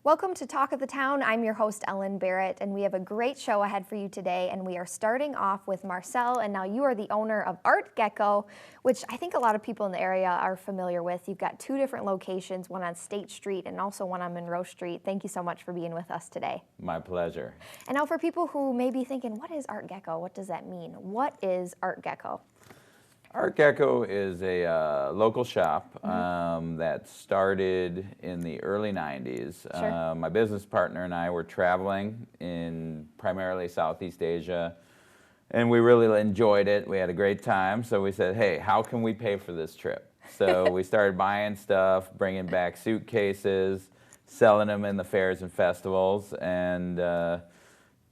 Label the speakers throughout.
Speaker 1: Welcome to Talk of the Town. I'm your host, Ellen Barrett, and we have a great show ahead for you today. And we are starting off with Marcel, and now you are the owner of Art Gecko, which I think a lot of people in the area are familiar with. You've got two different locations, one on State Street and also one on Monroe Street. Thank you so much for being with us today.
Speaker 2: My pleasure.
Speaker 1: And now for people who may be thinking, what is Art Gecko? What does that mean? What is Art Gecko?
Speaker 2: Art Gecko is a local shop that started in the early 90s.
Speaker 1: Sure.
Speaker 2: My business partner and I were traveling in primarily Southeast Asia, and we really enjoyed it. We had a great time, so we said, hey, how can we pay for this trip? So we started buying stuff, bringing back suitcases, selling them in the fairs and festivals, and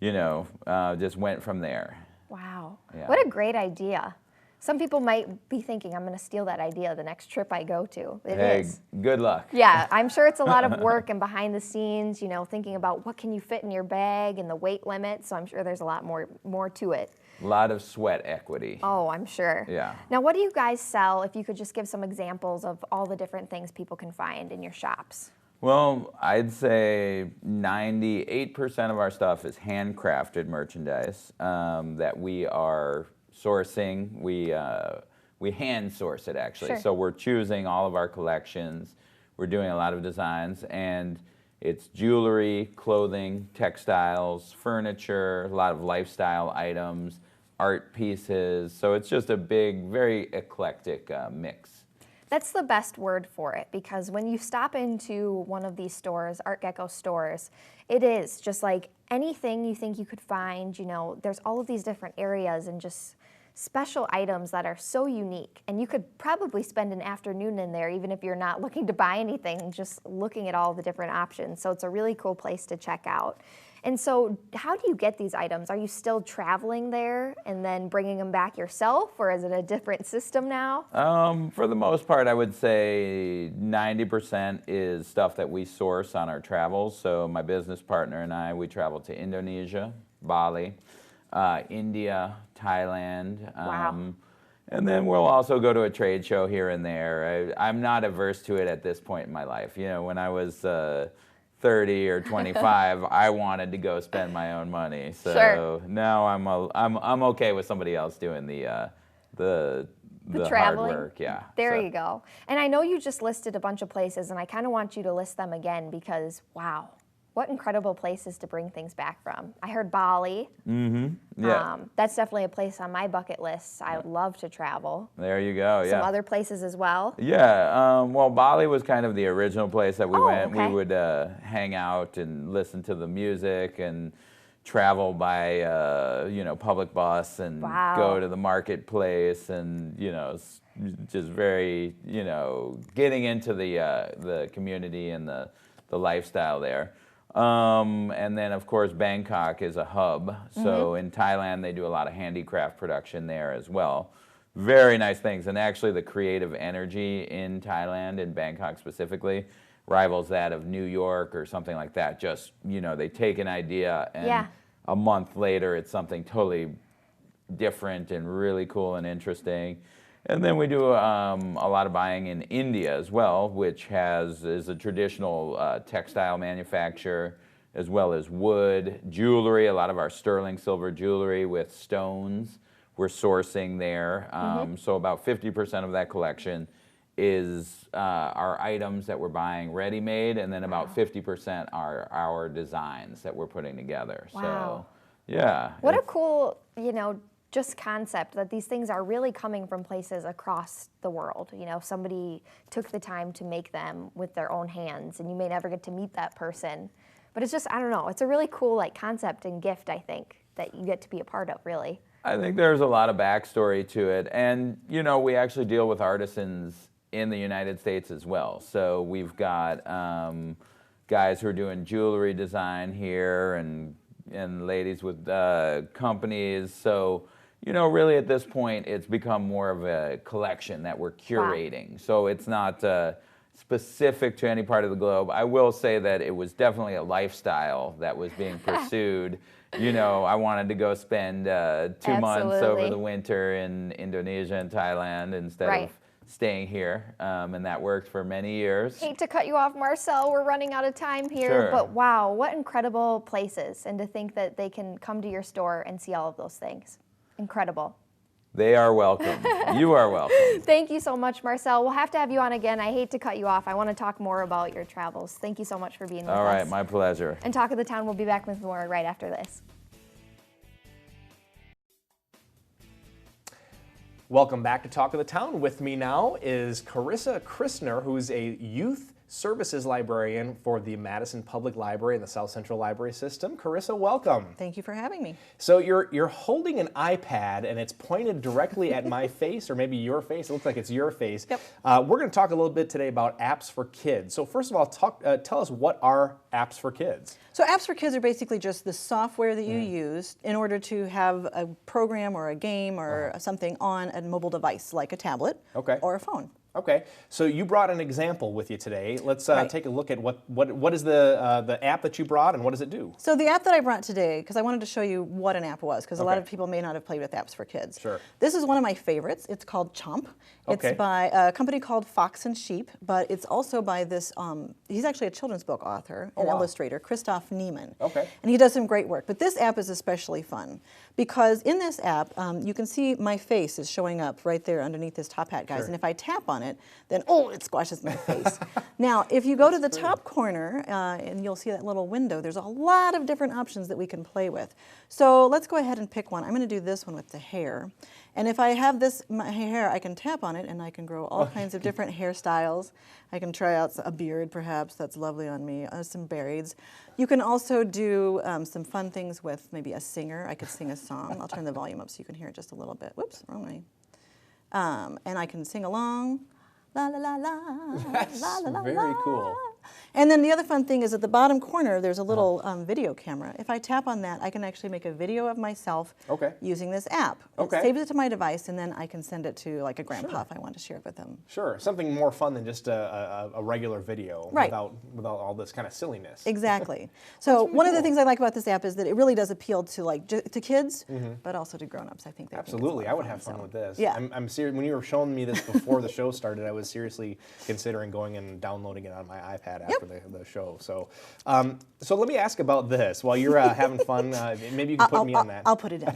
Speaker 2: just went from there.
Speaker 1: Wow.
Speaker 2: Yeah.
Speaker 1: What a great idea. Some people might be thinking, I'm going to steal that idea the next trip I go to. It is.
Speaker 2: Good luck.
Speaker 1: Yeah, I'm sure it's a lot of work and behind the scenes, thinking about what can you fit in your bag and the weight limit. So I'm sure there's a lot more to it.
Speaker 2: A lot of sweat equity.
Speaker 1: Oh, I'm sure.
Speaker 2: Yeah.
Speaker 1: Now, what do you guys sell, if you could just give some examples of all the different things people can find in your shops?
Speaker 2: Well, I'd say 98% of our stuff is handcrafted merchandise that we are sourcing. We hand source it, actually.
Speaker 1: Sure.
Speaker 2: So we're choosing all of our collections. We're doing a lot of designs, and it's jewelry, clothing, textiles, furniture, a lot of lifestyle items, art pieces. So it's just a big, very eclectic mix.
Speaker 1: That's the best word for it, because when you stop into one of these stores, Art Gecko stores, it is just like anything you think you could find. There's all of these different areas and just special items that are so unique. And you could probably spend an afternoon in there, even if you're not looking to buy anything, just looking at all the different options. So it's a really cool place to check out. And so how do you get these items? Are you still traveling there and then bringing them back yourself, or is it a different system now?
Speaker 2: For the most part, I would say 90% is stuff that we source on our travels. So my business partner and I, we travel to Indonesia, Bali, India, Thailand.
Speaker 1: Wow.
Speaker 2: And then we'll also go to a trade show here and there. I'm not averse to it at this point in my life. When I was 30 or 25, I wanted to go spend my own money. So
Speaker 1: Sure.
Speaker 2: now I'm okay with somebody else doing the hard
Speaker 1: traveling
Speaker 2: work. Yeah.
Speaker 1: There you go. And I know you just listed a bunch of places, and I kind of want you to list them again because, wow, what incredible places to bring things back from. I heard Bali.
Speaker 2: Mm-hmm. Yeah.
Speaker 1: That's definitely a place on my bucket list. I would love to travel.
Speaker 2: There you go. Yeah.
Speaker 1: Some other places as well.
Speaker 2: Yeah, well, Bali was kind of the original place that we went.
Speaker 1: Okay.
Speaker 2: We would hang out and listen to the music and travel by, public bus and
Speaker 1: Wow.
Speaker 2: go to the marketplace and, just very, getting into the community and the lifestyle there. And then, of course, Bangkok is a hub. So in Thailand, they do a lot of handicraft production there as well. Very nice things. And actually, the creative energy in Thailand, in Bangkok specifically, rivals that of New York or something like that. Just, they take an idea and a month later, it's something totally different and really cool and interesting. And then we do a lot of buying in India as well, which is a traditional textile manufacturer, as well as wood, jewelry, a lot of our sterling silver jewelry with stones we're sourcing there. So about 50% of that collection is our items that we're buying ready-made, and then about 50% are our designs that we're putting together.
Speaker 1: Wow.
Speaker 2: So, yeah.
Speaker 1: What a cool, just concept that these things are really coming from places across the world. Somebody took the time to make them with their own hands, and you may never get to meet that person. But it's just, I don't know, it's a really cool concept and gift, I think, that you get to be a part of, really.
Speaker 2: I think there's a lot of backstory to it. And, we actually deal with artisans in the United States as well. So we've got guys who are doing jewelry design here and ladies with companies. So, really at this point, it's become more of a collection that we're curating. Wow. So it's not specific to any part of the globe. I will say that it was definitely a lifestyle that was being pursued. I wanted to go spend 2 months over the winter in Indonesia and Thailand instead of staying here, and that worked for many years.
Speaker 1: Hate to cut you off, Marcel. We're running out of time here,
Speaker 2: Sure.
Speaker 1: but wow, what incredible places, and to think that they can come to your store and see all of those things. Incredible.
Speaker 2: They are welcome. You are welcome.
Speaker 1: Thank you so much, Marcel. We'll have to have you on again. I hate to cut you off. I want to talk more about your travels. Thank you so much for being with us.
Speaker 2: All right, my pleasure.
Speaker 1: And Talk of the Town will be back with more right after this.
Speaker 3: Welcome back to Talk of the Town. With me now is Carissa Christner, who's a youth services librarian for the Madison Public Library and the South Central Library System. Carissa, welcome.
Speaker 4: Thank you for having me.
Speaker 3: So you're holding an iPad and it's pointed directly at my face, or maybe your face. It looks like it's your face.
Speaker 4: Yep.
Speaker 3: We're going to talk a little bit today about apps for kids. So first of all, tell us, what are apps for kids?
Speaker 4: So apps for kids are basically just the software that you use in order to have a program or a game or something on a mobile device, like a tablet or a phone.
Speaker 3: Okay, so you brought an example with you today. Let's
Speaker 4: Right.
Speaker 3: take a look at what is the app that you brought and what does it do?
Speaker 4: So the app that I brought today, because I wanted to show you what an app was, because a lot
Speaker 3: Okay.
Speaker 4: of people may not have played with apps for kids.
Speaker 3: Sure.
Speaker 4: This is one of my favorites. It's called Chomp.
Speaker 3: Okay.
Speaker 4: It's by a company called Fox and Sheep, but it's also by this, he's actually a children's book author and
Speaker 3: wow.
Speaker 4: illustrator, Christoph Niemann.
Speaker 3: Okay.
Speaker 4: And he does some great work. But this app is especially fun because in this app, you can see my face is showing up right there underneath this top hat, guys.
Speaker 3: Sure.
Speaker 4: And if I tap on it, then, it squashes my face. Now, if you go to the top corner, and you'll see that little window, there's a lot of different options that we can play with. So let's go ahead and pick one. I'm going to do this one with the hair. And if I have my hair, I can tap on it and I can grow all kinds of different hairstyles. I can try out a beard, perhaps, that's lovely on me, some braids. You can also do some fun things with maybe a singer. I could sing a song. I'll turn the volume up so you can hear it just a little bit. Whoops, wrong way. And I can sing along. La la la la.
Speaker 3: That's
Speaker 4: la, la, la,
Speaker 3: very
Speaker 4: la.
Speaker 3: cool.
Speaker 4: And then the other fun thing is at the bottom corner, there's a little video camera. If I tap on that, I can actually make a video of myself using this app.
Speaker 3: Okay.
Speaker 4: It saves it to my device, and then I can send it to like a grandpa if I want to share it with them.
Speaker 3: Sure, something more fun than just a regular video
Speaker 4: Right.
Speaker 3: without all this kind of silliness.
Speaker 4: Exactly. So one of the
Speaker 3: cool.
Speaker 4: things I like about this app is that it really does appeal to to kids, but also to grown-ups. I think they
Speaker 3: Absolutely,
Speaker 4: think it's a
Speaker 3: I
Speaker 4: lot
Speaker 3: would
Speaker 4: of
Speaker 3: have fun
Speaker 4: so.
Speaker 3: with this.
Speaker 4: Yeah.
Speaker 3: I'm serious. When you were showing me this before the show started, I was seriously considering going and downloading it on my iPad after the show. So, so let me ask about this. While you're having fun, maybe you can put me on that.
Speaker 4: I'll put it in.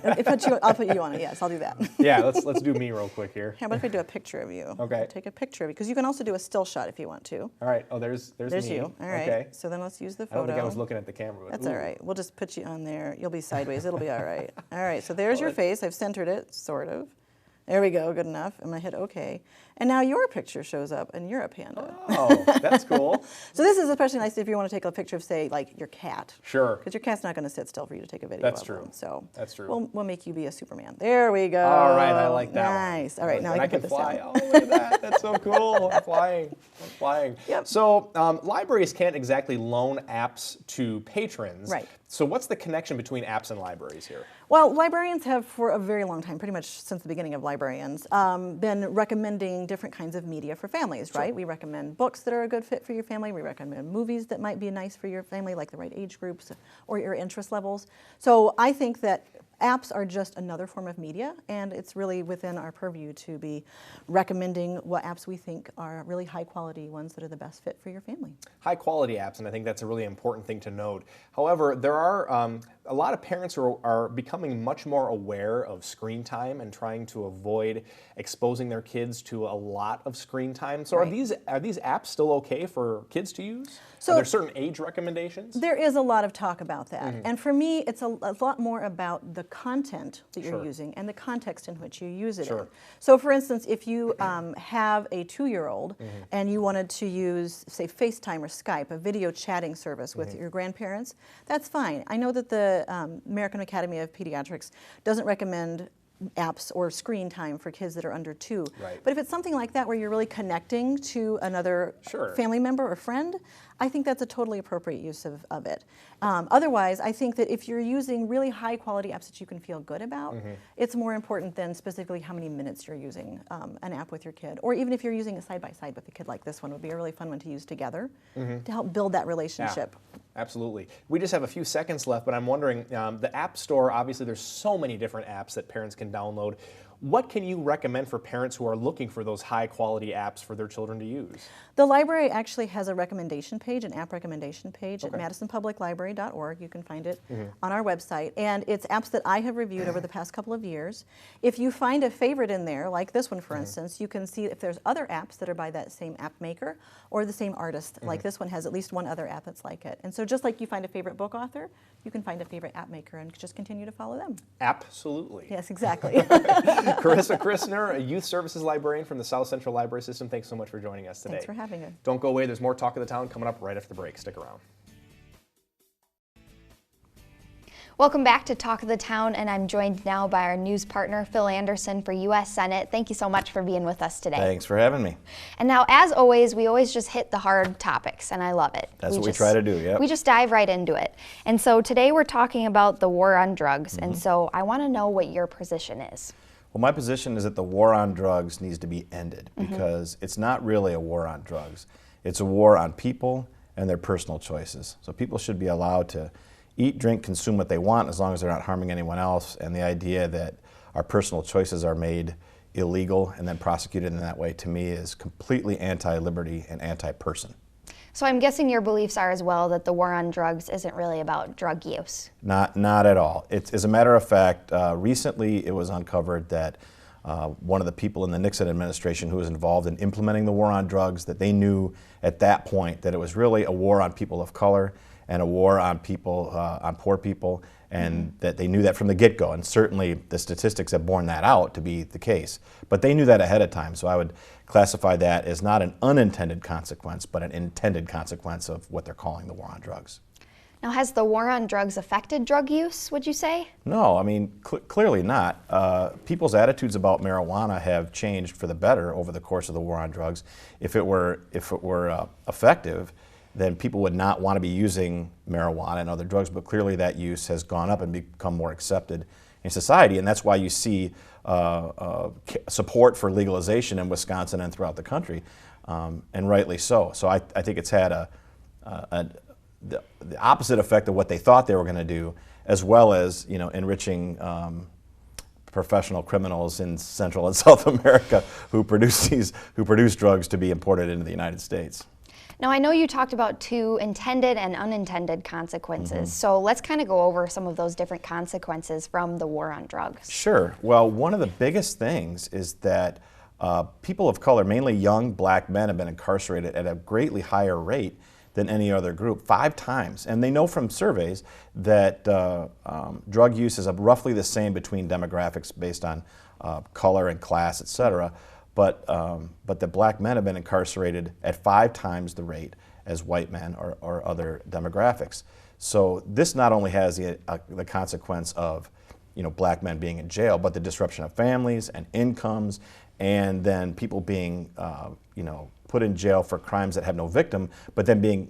Speaker 4: I'll put you on it. Yes, I'll do that.
Speaker 3: Yeah, let's do me real quick here.
Speaker 4: How about if I do a picture of you?
Speaker 3: Okay.
Speaker 4: I'll take a picture of you, because you can also do a still shot if you want to.
Speaker 3: All right. Oh, there's
Speaker 4: There's
Speaker 3: me.
Speaker 4: you. All right.
Speaker 3: Okay.
Speaker 4: So then let's use the
Speaker 3: I
Speaker 4: photo.
Speaker 3: don't think I was looking at the camera. But,
Speaker 4: That's
Speaker 3: ooh.
Speaker 4: all right. We'll just put you on there. You'll be sideways. It'll be all right. All right. So there's your face. I've centered it, sort of. There we go. Good enough. I'm going to hit OK. And now your picture shows up, and you're a panda.
Speaker 3: Oh, that's cool.
Speaker 4: So this is especially nice if you want to take a picture of, say, like your cat.
Speaker 3: Sure.
Speaker 4: Because your cat's not going to sit still for you to take a video
Speaker 3: That's
Speaker 4: of
Speaker 3: true.
Speaker 4: them. So
Speaker 3: That's true.
Speaker 4: We'll make you be a Superman. There we go.
Speaker 3: All right, I like that one.
Speaker 4: Nice. All right, now
Speaker 3: and
Speaker 4: I can
Speaker 3: can
Speaker 4: put
Speaker 3: fly.
Speaker 4: this down.
Speaker 3: Oh, look at that. That's so cool. I'm flying. I'm flying.
Speaker 4: Yep.
Speaker 3: So libraries can't exactly loan apps to patrons.
Speaker 4: Right.
Speaker 3: So what's the connection between apps and libraries here?
Speaker 4: Well, librarians have for a very long time, pretty much since the beginning of librarians, been recommending different kinds of media for families, right? We recommend books that are a good fit for your family. We recommend movies that might be nice for your family, like the right age groups or your interest levels. So I think that apps are just another form of media, and it's really within our purview to be recommending what apps we think are really high quality ones that are the best fit for your family.
Speaker 3: High quality apps, and I think that's a really important thing to note. However, there are a lot of parents who are becoming much more aware of screen time and trying to avoid exposing their kids to a lot of screen time. So
Speaker 4: Right.
Speaker 3: are these apps still okay for kids to use?
Speaker 4: So-
Speaker 3: are there certain age recommendations?
Speaker 4: There is a lot of talk about that. And for me, it's a lot more about the content that you're
Speaker 3: Sure.
Speaker 4: using and the context in which you use it in.
Speaker 3: Sure.
Speaker 4: So for instance, if you have a 2-year-old and you wanted to use, say, FaceTime or Skype, a video chatting service with your grandparents, that's fine. I know that the American Academy of Pediatrics doesn't recommend apps or screen time for kids that are under 2.
Speaker 3: Right.
Speaker 4: But if it's something like that where you're really connecting to another
Speaker 3: Sure.
Speaker 4: family member or friend, I think that's a totally appropriate use of it. Otherwise, I think that if you're using really high quality apps that you can feel good about, it's more important than specifically how many minutes you're using an app with your kid. Or even if you're using it side by side with a kid like this one, would be a really fun one to use together to help build that relationship.
Speaker 3: Yeah, absolutely. We just have a few seconds left, but I'm wondering, the App Store, obviously there's so many different apps that parents can download. What can you recommend for parents who are looking for those high quality apps for their children to use?
Speaker 4: The library actually has a recommendation page, an app recommendation page at madisonpubliclibrary.org. You can find it on our website. And it's apps that I have reviewed over the past couple of years. If you find a favorite in there, like this one for instance, you can see if there's other apps that are by that same app maker or the same artist. Like this one has at least one other app that's like it. And so just like you find a favorite book author, you can find a favorite app maker and just continue to follow them.
Speaker 3: Absolutely.
Speaker 4: Yes, exactly.
Speaker 3: Carissa Christner, a youth services librarian from the South Central Library System, thanks so much for joining us today.
Speaker 4: Thanks for having us.
Speaker 3: Don't go away. There's more Talk of the Town coming up right after the break. Stick around.
Speaker 1: Welcome back to Talk of the Town, and I'm joined now by our news partner, Phil Anderson for U.S. Senate. Thank you so much for being with us today.
Speaker 5: Thanks for having me.
Speaker 1: And now, as always, we always just hit the hard topics, and I love it.
Speaker 5: That's what we try to do, yep.
Speaker 1: We just dive right into it. And so today we're talking about the war on drugs, and so I want to know what your position is.
Speaker 5: Well, my position is that the war on drugs needs to be ended because it's not really a war on drugs. It's a war on people and their personal choices. So people should be allowed to eat, drink, consume what they want as long as they're not harming anyone else. And the idea that our personal choices are made illegal and then prosecuted in that way, to me, is completely anti-liberty and anti-person.
Speaker 1: So I'm guessing your beliefs are as well that the war on drugs isn't really about drug use.
Speaker 5: Not at all. It's, as a matter of fact, recently it was uncovered that one of the people in the Nixon administration who was involved in implementing the war on drugs, that they knew at that point that it was really a war on people of color and a war on people, on poor people, and that they knew that from the get-go. And certainly the statistics have borne that out to be the case. But they knew that ahead of time, so I would classify that as not an unintended consequence, but an intended consequence of what they're calling the war on drugs.
Speaker 1: Now, has the war on drugs affected drug use, would you say?
Speaker 5: No, I mean, clearly not. People's attitudes about marijuana have changed for the better over the course of the war on drugs. If it were effective, then people would not want to be using marijuana and other drugs, but clearly that use has gone up and become more accepted in society, and that's why you see support for legalization in Wisconsin and throughout the country, and rightly so. So I think it's had the opposite effect of what they thought they were going to do, as well as enriching professional criminals in Central and South America who produce drugs to be imported into the United States.
Speaker 1: Now, I know you talked about two intended and unintended consequences, so let's kind of go over some of those different consequences from the war on drugs.
Speaker 5: Sure. Well, one of the biggest things is that people of color, mainly young black men, have been incarcerated at a greatly higher rate than any other group, 5 times. And they know from surveys that drug use is roughly the same between demographics based on color and class, et cetera. But the black men have been incarcerated at 5 times the rate as white men or other demographics. So this not only has the consequence of black men being in jail, but the disruption of families and incomes, and then people being put in jail for crimes that have no victim, but then being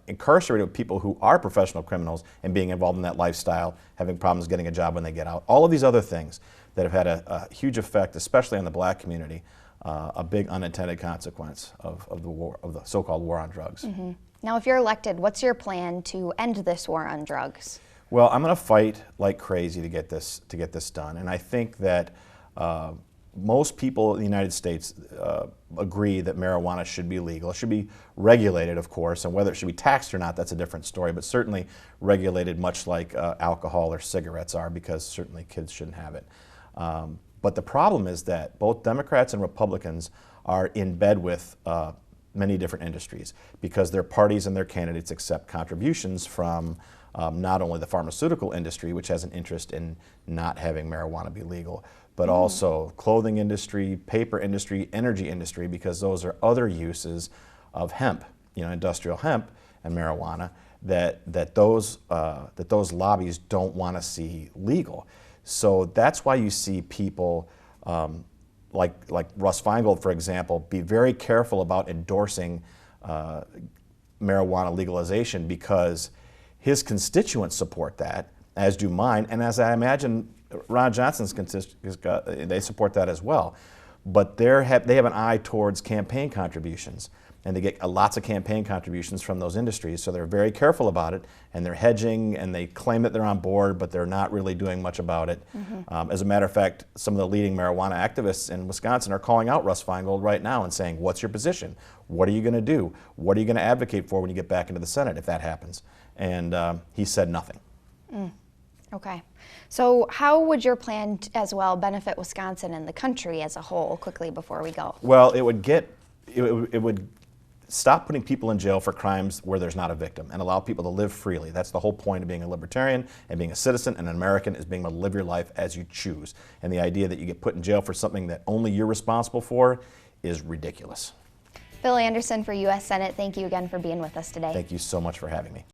Speaker 5: incarcerated with people who are professional criminals and being involved in that lifestyle, having problems getting a job when they get out. All of these other things that have had a huge effect, especially on the black community. A big unintended consequence of the so-called war on drugs.
Speaker 1: Now, if you're elected, what's your plan to end this war on drugs?
Speaker 5: Well, I'm going to fight like crazy to get this done, and I think that most people in the United States agree that marijuana should be legal. It should be regulated, of course, and whether it should be taxed or not, that's a different story, but certainly regulated much like alcohol or cigarettes are, because certainly kids shouldn't have it. But the problem is that both Democrats and Republicans are in bed with many different industries because their parties and their candidates accept contributions from not only the pharmaceutical industry, which has an interest in not having marijuana be legal, but also clothing industry, paper industry, energy industry, because those are other uses of hemp, industrial hemp and marijuana that those lobbies don't want to see legal. So that's why you see people like Russ Feingold, for example, be very careful about endorsing marijuana legalization because his constituents support that, as do mine, and as I imagine Ron Johnson's constituents, they support that as well. But they have an eye towards campaign contributions. and they get lots of campaign contributions from those industries. So they're very careful about it, and they're hedging, and they claim that they're on board, but they're not really doing much about it. As a matter of fact, some of the leading marijuana activists in Wisconsin are calling out Russ Feingold right now and saying, what's your position? What are you going to do? What are you going to advocate for when you get back into the Senate if that happens? And he said nothing.
Speaker 1: Okay. So how would your plan as well benefit Wisconsin and the country as a whole, quickly before we go?
Speaker 5: Well, it would stop putting people in jail for crimes where there's not a victim and allow people to live freely. That's the whole point of being a libertarian and being a citizen and an American, is being able to live your life as you choose. And the idea that you get put in jail for something that only you're responsible for is ridiculous.
Speaker 1: Bill Anderson for U.S. Senate, thank you again for being with us today.
Speaker 5: Thank you so much for having me.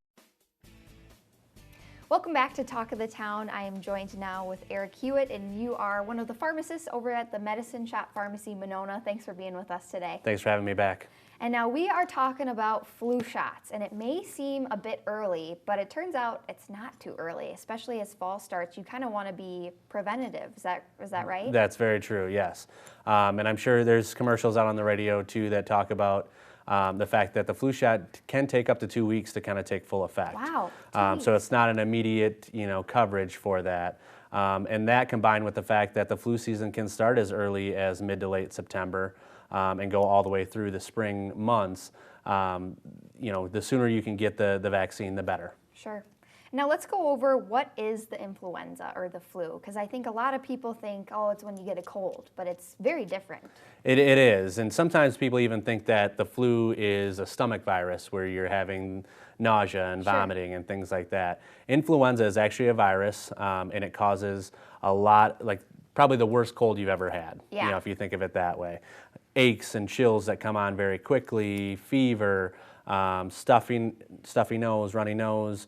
Speaker 1: Welcome back to Talk of the Town. I am joined now with Eric Hewitt, and you are one of the pharmacists over at the Medicine Shop Pharmacy, Monona. Thanks for being with us today.
Speaker 6: Thanks for having me back.
Speaker 1: And now we are talking about flu shots, and it may seem a bit early, but it turns out it's not too early, especially as fall starts. You kind of want to be preventative. Is that right?
Speaker 6: That's very true, yes. And I'm sure there's commercials out on the radio too that talk about the fact that the flu shot can take up to 2 weeks to kind of take full effect.
Speaker 1: Wow, 2
Speaker 6: So
Speaker 1: weeks.
Speaker 6: it's not an immediate, coverage for that. And that combined with the fact that the flu season can start as early as mid to late September and go all the way through the spring months, the sooner you can get the vaccine, the better.
Speaker 1: Sure. Now let's go over what is the influenza or the flu, because I think a lot of people think, oh, it's when you get a cold, but it's very different.
Speaker 6: It is, and sometimes people even think that the flu is a stomach virus where you're having nausea and
Speaker 1: Sure.
Speaker 6: vomiting and things like that. Influenza is actually a virus, and it causes a lot, like probably the worst cold you've ever had,
Speaker 1: Yeah.
Speaker 6: if you think of it that way. Aches and chills that come on very quickly, fever, stuffy nose, runny nose,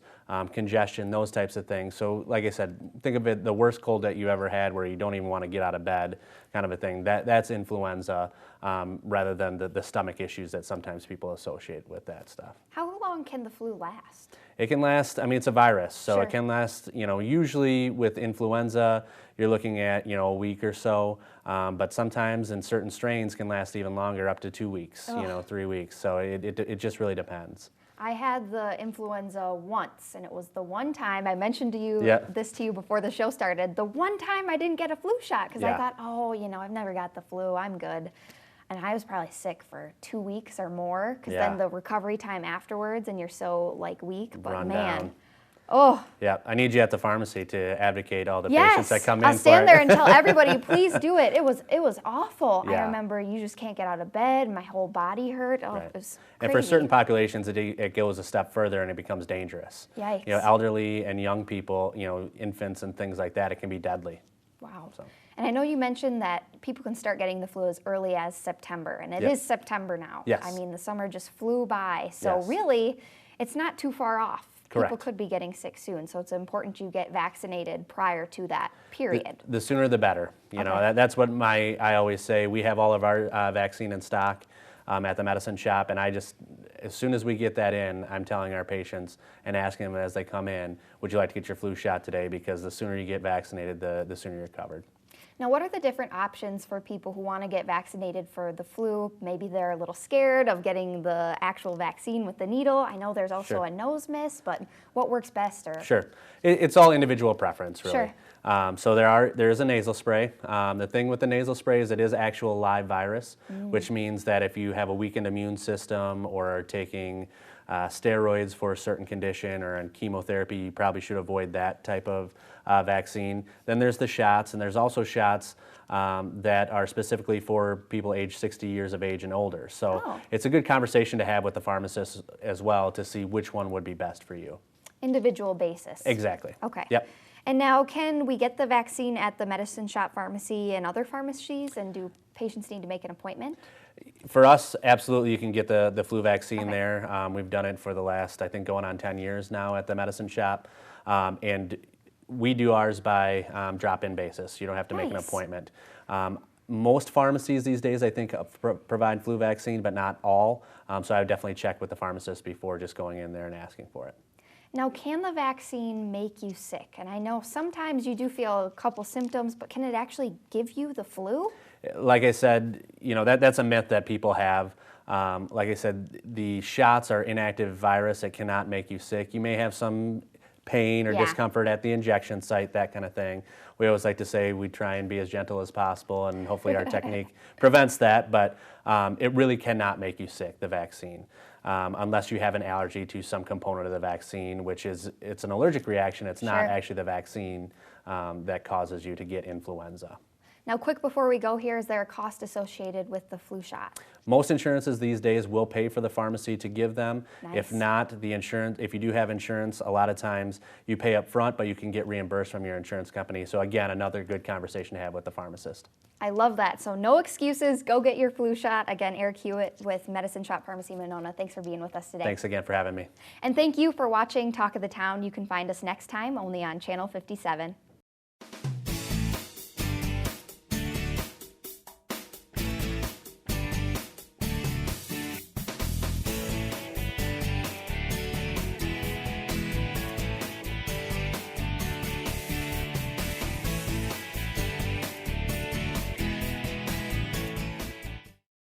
Speaker 6: congestion, those types of things. So like I said, think of it the worst cold that you ever had where you don't even want to get out of bed, kind of a thing. That's influenza rather than the stomach issues that sometimes people associate with that stuff.
Speaker 1: How long can the flu last?
Speaker 6: It can last, it's a virus, so
Speaker 1: Sure.
Speaker 6: it can last, usually with influenza, you're looking at, a week or so, but sometimes in certain strains can last even longer, up to 2 weeks, 3 weeks. So it just really depends.
Speaker 1: I had the influenza once, and it was the one time I mentioned
Speaker 6: Yeah.
Speaker 1: this to you before the show started. The one time I didn't get a flu shot because I
Speaker 6: Yeah.
Speaker 1: thought, oh, I've never got the flu. I'm good. And I was probably sick for 2 weeks or more because
Speaker 6: Yeah.
Speaker 1: then the recovery time afterwards, and you're so weak. But
Speaker 6: Run
Speaker 1: man,
Speaker 6: down.
Speaker 1: oh
Speaker 6: Yeah, I need you at the pharmacy to advocate all the
Speaker 1: yes,
Speaker 6: patients that come in
Speaker 1: I'll stand
Speaker 6: for
Speaker 1: there
Speaker 6: it.
Speaker 1: and tell everybody, please do it. It was awful. I
Speaker 6: Yeah.
Speaker 1: remember you just can't get out of bed. My whole body hurt. Oh,
Speaker 6: Right.
Speaker 1: it was
Speaker 6: And for
Speaker 1: crazy.
Speaker 6: certain populations, it goes a step further and it becomes dangerous.
Speaker 1: Yikes.
Speaker 6: Elderly and young people, infants and things like that, it can be deadly.
Speaker 1: Wow.
Speaker 6: So.
Speaker 1: And I know you mentioned that people can start getting the flu as early as September, and it
Speaker 6: Yep.
Speaker 1: is September now.
Speaker 6: Yes.
Speaker 1: I mean, the summer just flew by. So
Speaker 6: Yes.
Speaker 1: really, it's not too far off. People
Speaker 6: Correct.
Speaker 1: could be getting sick soon, so it's important you get vaccinated prior to that period.
Speaker 6: The sooner the better.
Speaker 1: Okay.
Speaker 6: That's what I always say. We have all of our vaccine in stock at the Medicine Shop, and as soon as we get that in, I'm telling our patients and asking them as they come in, would you like to get your flu shot today? Because the sooner you get vaccinated, the sooner you're covered.
Speaker 1: Now, what are the different options for people who want to get vaccinated for the flu? Maybe they're a little scared of getting the actual vaccine with the needle. I know there's also
Speaker 6: Sure.
Speaker 1: a nose mist, but what works best? Or
Speaker 6: Sure. It's all individual preference, really.
Speaker 1: Sure.
Speaker 6: So there is a nasal spray. The thing with the nasal spray is it is actual live virus, which means that if you have a weakened immune system or are taking steroids for a certain condition or on chemotherapy, you probably should avoid that type of vaccine. Then there's the shots, and there's also shots that are specifically for people aged 60 years of age and older. So
Speaker 1: Oh.
Speaker 6: it's a good conversation to have with the pharmacist as well to see which one would be best for you.
Speaker 1: individual basis?
Speaker 6: Exactly.
Speaker 1: Okay.
Speaker 6: Yep.
Speaker 1: And now, can we get the vaccine at the Medicine Shop Pharmacy and other pharmacies, and do patients need to make an appointment?
Speaker 6: For us, absolutely, you can get the flu vaccine
Speaker 1: Okay.
Speaker 6: there. We've done it for the last, I think, going on 10 years now at the Medicine Shop. And we do ours by drop-in basis. You don't have to make an
Speaker 1: Nice.
Speaker 6: appointment. Most pharmacies these days, I think, provide flu vaccine, but not all. So I would definitely check with the pharmacist before just going in there and asking for it.
Speaker 1: Now, can the vaccine make you sick? And I know sometimes you do feel a couple symptoms, but can it actually give you the flu?
Speaker 6: Like I said, that's a myth that people have. Like I said, the shots are inactive virus. It cannot make you sick. You may have some pain or
Speaker 1: Yeah.
Speaker 6: discomfort at the injection site, that kind of thing. We always like to say we try and be as gentle as possible, and hopefully our technique prevents that, but it really cannot make you sick, the vaccine, unless you have an allergy to some component of the vaccine, which is, it's an allergic reaction. It's not
Speaker 1: Sure.
Speaker 6: actually the vaccine that causes you to get influenza.
Speaker 1: Now, quick before we go here, is there a cost associated with the flu shot?
Speaker 6: Most insurances these days will pay for the pharmacy to give them. If
Speaker 1: Nice.
Speaker 6: not, the insurance, if you do have insurance, a lot of times you pay up front, but you can get reimbursed from your insurance company. So again, another good conversation to have with the pharmacist.
Speaker 1: I love that. So no excuses. Go get your flu shot. Again, Eric Hewitt with Medicine Shop Pharmacy Monona. Thanks for being with us today.
Speaker 6: Thanks again for having me.
Speaker 1: And thank you for watching Talk of the Town. You can find us next time only on Channel 57.